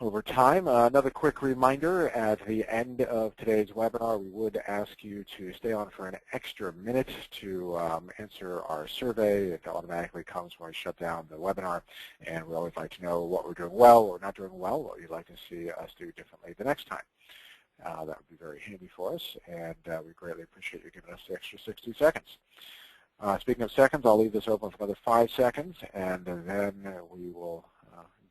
over time. Another quick reminder, at the end of today's webinar, we would ask you to stay on for an extra minute to answer our survey. It automatically comes when we shut down the webinar, and we always like to know what we're doing well or not doing well, what you'd like to see us do differently the next time. That would be very handy for us, and we greatly appreciate you giving us the extra 60 seconds. Speaking of seconds, I'll leave this open for another 5 seconds, and then we will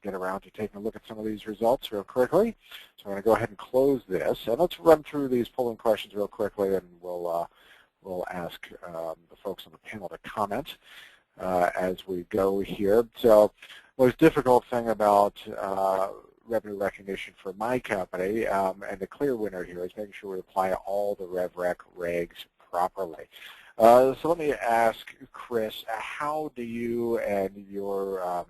get around to taking a look at some of these results real quickly. So I'm going to go ahead and close this, and let's run through these polling questions real quickly, and we'll ask the folks on the panel to comment as we go here. So the most difficult thing about revenue recognition for my company, and the clear winner here is making sure we apply all the RevRec regs properly. So let me ask Chris, how do you and your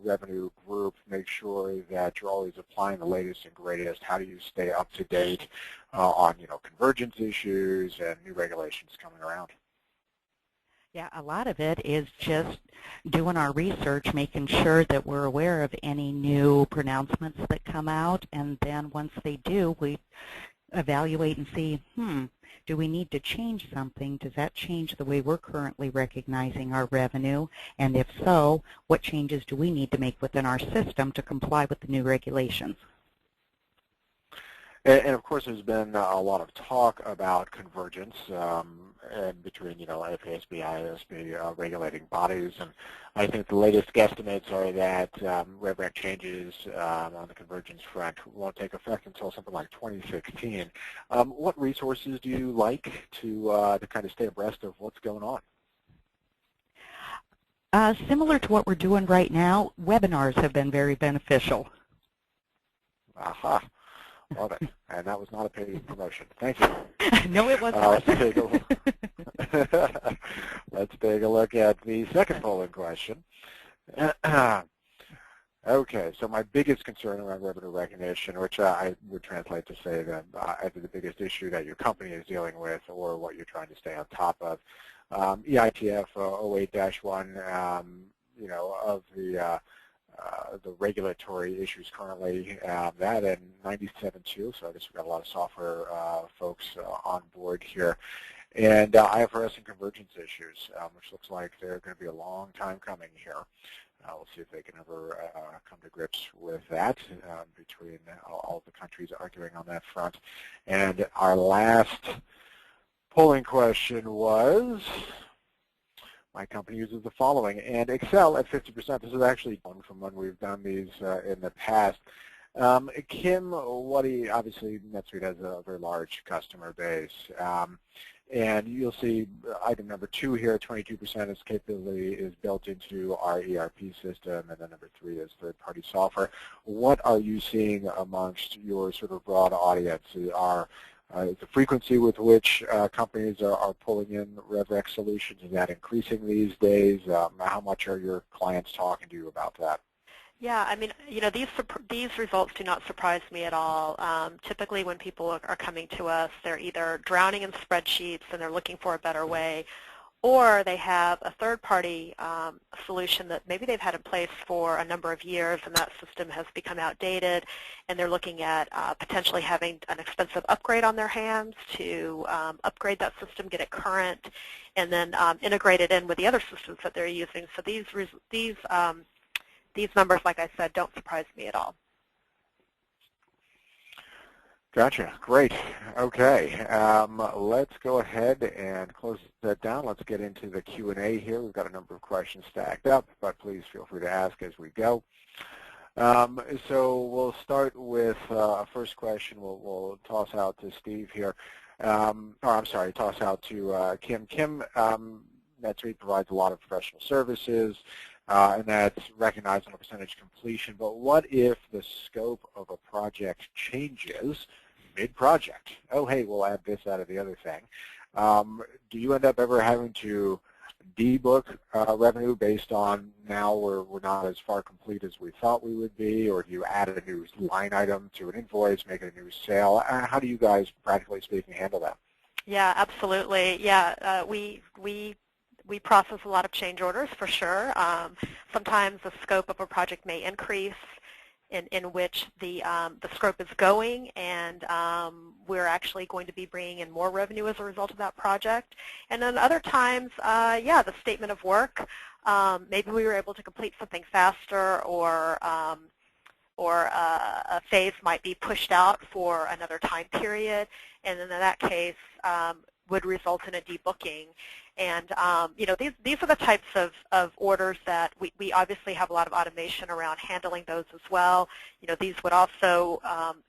revenue group make sure that you're always applying the latest and greatest? How do you stay up to date on convergence issues and new regulations coming around? Yeah, a lot of it is just doing our research, making sure that we're aware of any new pronouncements that come out, and then once they do, we evaluate and see, do we need to change something? Does that change the way we're currently recognizing our revenue? And if so, what changes do we need to make within our system to comply with the new regulations? And of course, there's been a lot of talk about convergence and between, FASB, IASB regulating bodies, and I think the latest guesstimates are that RevRec changes on the convergence front won't take effect until something like 2016. What resources do you like to kind of stay abreast of what's going on? Similar to what we're doing right now, webinars have been very beneficial. Aha. Love it. And that was not a paid promotion. Thank you. No, it wasn't. Let's take a look at the second polling question. Okay, so my biggest concern around revenue recognition, which I would translate to say that either the biggest issue that your company is dealing with or what you're trying to stay on top of, EITF 08-1, of the regulatory issues currently, that and 97.2, so I guess we've got a lot of software folks on board here, and IFRS and convergence issues, which looks like they're going to be a long time coming here. We'll see if they can ever come to grips with that between all the countries arguing on that front. And our last polling question was, my company uses the following, and Excel at 50%. This is actually one from when we've done these in the past. Kim, obviously NetSuite has a very large customer base, and you'll see item number 2 here, 22% its capability is built into our ERP system, and then number 3 is third-party software. What are you seeing amongst your sort of broad audience? Are Is the frequency with which companies are pulling in RevRec solutions, is that increasing these days? How much are your clients talking to you about that? Yeah, I mean, you know, these results do not surprise me at all. Typically when people are coming to us, they're either drowning in spreadsheets and they're looking for a better way, or they have a third-party solution that maybe they've had in place for a number of years and that system has become outdated, and they're looking at potentially having an expensive upgrade on their hands to upgrade that system, get it current, and then integrate it in with the other systems that they're using. So these numbers, like I said, don't surprise me at all. Gotcha. Great. Okay. Let's go ahead and close that down. Let's get into the Q&A here. We've got a number of questions stacked up, but please feel free to ask as we go. So we'll start with a first question. We'll toss out to Steve here. Toss out to Kim. Kim, NetSuite provides a lot of professional services, and that's recognized on a percentage completion. But what if the scope of a project changes mid-project? Oh, hey, we'll add this, out of the other thing. Do you end up ever having to debook revenue based on now we're not as far complete as we thought we would be, or do you add a new line item to an invoice, make it a new sale? How do you guys, practically speaking, handle that? Yeah, absolutely. Yeah, we process a lot of change orders for sure. Sometimes the scope of a project may increase in which the scope is going, and we're actually going to be bringing in more revenue as a result of that project. And then other times, yeah, the statement of work, maybe we were able to complete something faster, or a phase might be pushed out for another time period, and then in that case would result in a debooking. And you know, these are the types of orders that we obviously have a lot of automation around handling those as well. You know, these would also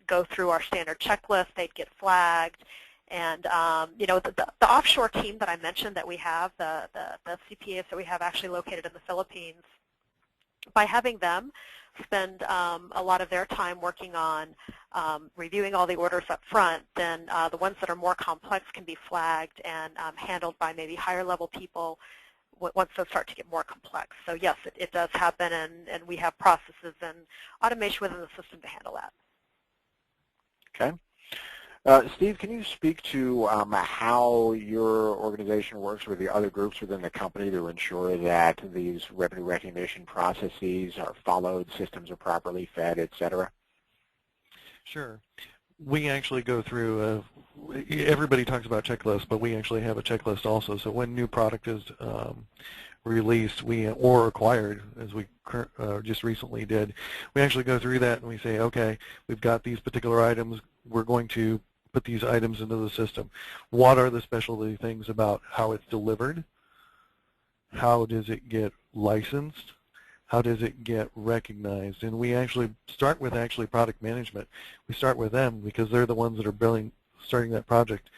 go through our standard checklist. They'd get flagged. And you know, the offshore team that I mentioned that we have, the CPAs that we have actually located in the Philippines, by having them spend a lot of their time working on reviewing all the orders up front, then the ones that are more complex can be flagged and handled by maybe higher level people once those start to get more complex. So yes, it does happen, and we have processes and automation within the system to handle that. Okay. Steve, can you speak to how your organization works with the other groups within the company to ensure that these revenue recognition processes are followed, systems are properly fed, et cetera? Sure. We actually go through, everybody talks about checklists, but we actually have a checklist also. So when new product is released or acquired, as we just recently did, we actually go through that and we say, okay, we've got these particular items, we're going to put these items into the system. What are the specialty things about how it's delivered? How does it get licensed? How does it get recognized? And we actually start with product management. We start with them because they're the ones that are starting that project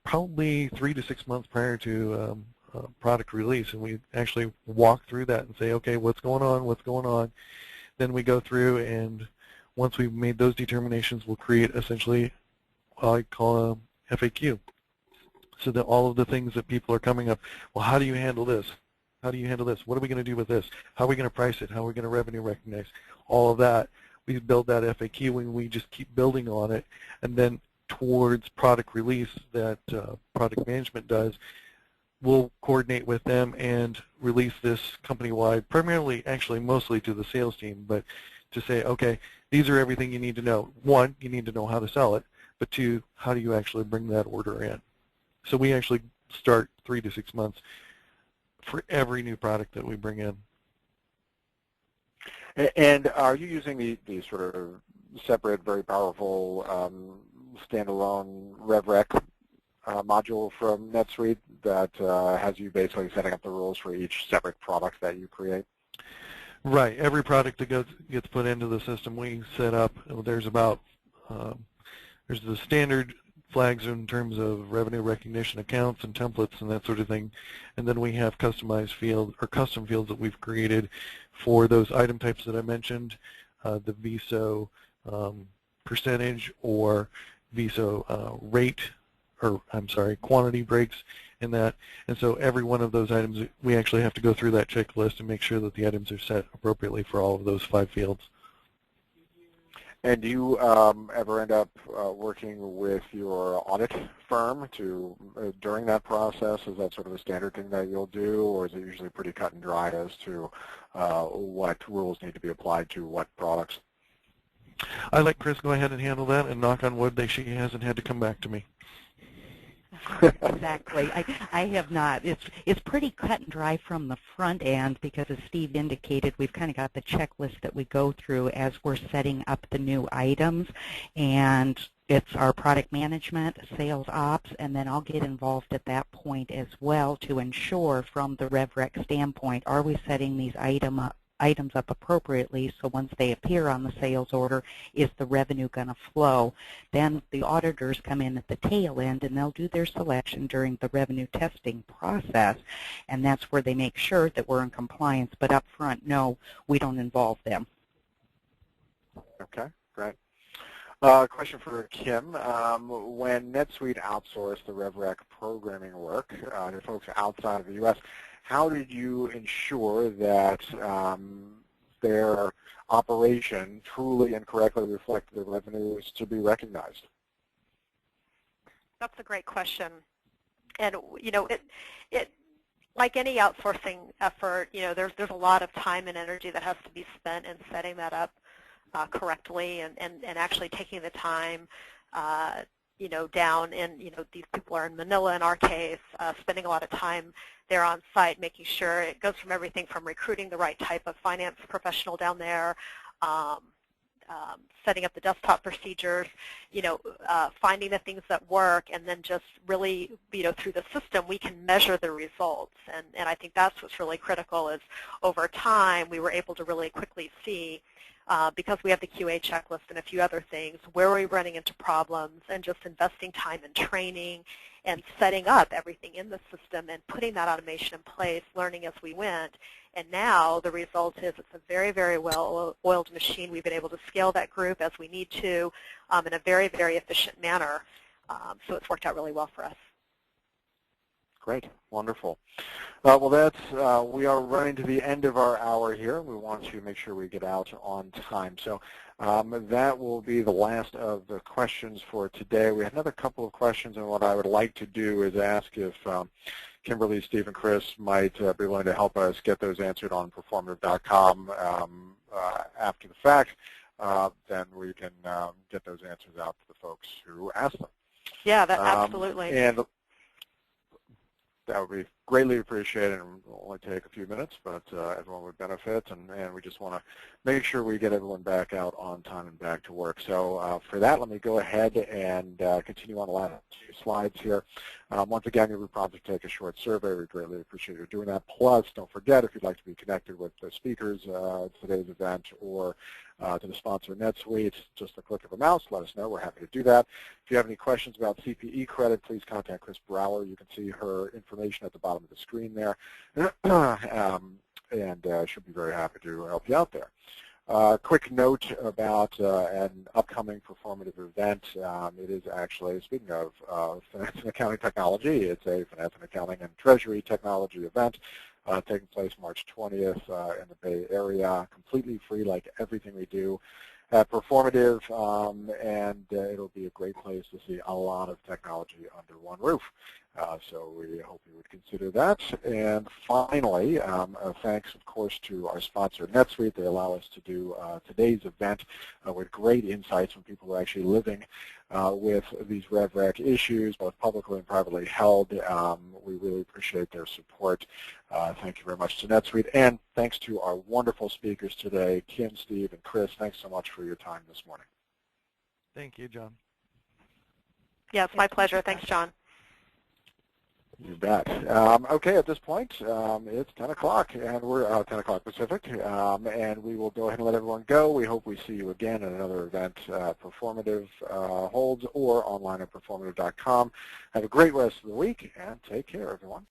probably 3 to 6 months prior to product release, and we actually walk through that and say, okay, what's going on? Then we go through, and once we've made those determinations, we'll create essentially what I call a FAQ, so that all of the things that people are coming up, well, how do you handle this? How do you handle this? What are we going to do with this? How are we going to price it? How are we going to revenue recognize? All of that, we build that FAQ, and we just keep building on it, and then towards product release that product management does, we'll coordinate with them and release this company-wide, primarily, actually, mostly to the sales team, but to say, okay, these are everything you need to know. 1, you need to know how to sell it, but 2, how do you actually bring that order in? So we actually start 3 to 6 months for every new product that we bring in. And are you using the sort of separate, very powerful standalone RevRec module from NetSuite that has you basically setting up the rules for each separate product that you create? Right. Every product that gets put into the system, we set up. There's the standard flags in terms of revenue recognition accounts and templates and that sort of thing, and then we have customized fields or custom fields that we've created for those item types that I mentioned, the VSO percentage or VISO rate, or I'm sorry, quantity breaks in that. And so every one of those items, we actually have to go through that checklist and make sure that the items are set appropriately for all of those 5 fields. And do you ever end up working with your audit firm during that process? Is that sort of a standard thing that you'll do, or is it usually pretty cut and dry as to what rules need to be applied to what products? I let Chris go ahead and handle that, and knock on wood, she hasn't had to come back to me. Exactly. I have not. It's pretty cut and dry from the front end because, as Steve indicated, we've kind of got the checklist that we go through as we're setting up the new items, and it's our product management, sales ops, and then I'll get involved at that point as well to ensure from the RevRec standpoint, are we setting these items up appropriately, so once they appear on the sales order, is the revenue going to flow? Then the auditors come in at the tail end and they'll do their selection during the revenue testing process, and that's where they make sure that we're in compliance, but up front, no, we don't involve them. Okay, great. Question for Kim. When NetSuite outsourced the RevRec programming work to folks outside of the U.S., how did you ensure that their operation truly and correctly reflected the revenues to be recognized? That's a great question. And it like any outsourcing effort, there's a lot of time and energy that has to be spent in setting that up correctly and actually taking the time down in, these people are in Manila in our case, spending a lot of time there on site, making sure it goes from everything from recruiting the right type of finance professional down there, setting up the desktop procedures, finding the things that work, and then just really, through the system, we can measure the results. And I think that's what's really critical is over time, we were able to really quickly see because we have the QA checklist and a few other things, where are we running into problems, and just investing time in training and setting up everything in the system and putting that automation in place, learning as we went. And now the result is it's a very, very well-oiled machine. We've been able to scale that group as we need to in a very, very efficient manner. So it's worked out really well for us. Great, wonderful. Well, we are running to the end of our hour here. We want to make sure we get out on time. So that will be the last of the questions for today. We have another couple of questions, and what I would like to do is ask if Kimberly, Steve, and Chris might be willing to help us get those answered on Proformative.com after the fact. Then we can get those answers out to the folks who asked them. Yeah, absolutely. And that would be greatly appreciated, and will only take a few minutes, but everyone would benefit, and we just want to make sure we get everyone back out on time and back to work. So for that, let me go ahead and continue on the last 2 slides here. Once again, you'll be prompted to take a short survey. We greatly appreciate you doing that. Plus, don't forget, if you'd like to be connected with the speakers at today's event or to the sponsor NetSuite, just a click of a mouse, let us know. We're happy to do that. If you have any questions about CPE credit, please contact Chris Brower. You can see her information at the bottom of the screen there, and she'll be very happy to help you out there. Quick note about an upcoming performative event. It is actually, speaking of finance and accounting technology, it's a finance and accounting and treasury technology event taking place March 20th in the Bay Area, completely free like everything we do at Proformative, and it'll be a great place to see a lot of technology under one roof. So we hope you would consider that. And finally, thanks, of course, to our sponsor, NetSuite. They allow us to do today's event with great insights from people who are actually living with these RevRec issues, both publicly and privately held. We really appreciate their support. Thank you very much to NetSuite. And thanks to our wonderful speakers today, Kim, Steve, and Chris. Thanks so much for your time this morning. Thank you, John. Yeah, it's my pleasure. Thanks, John. You bet. Okay, at this point, it's 10 o'clock, and we're 10 o'clock Pacific, and we will go ahead and let everyone go. We hope we see you again at another event Performative holds or online at Proformative.com. Have a great rest of the week, and take care, everyone.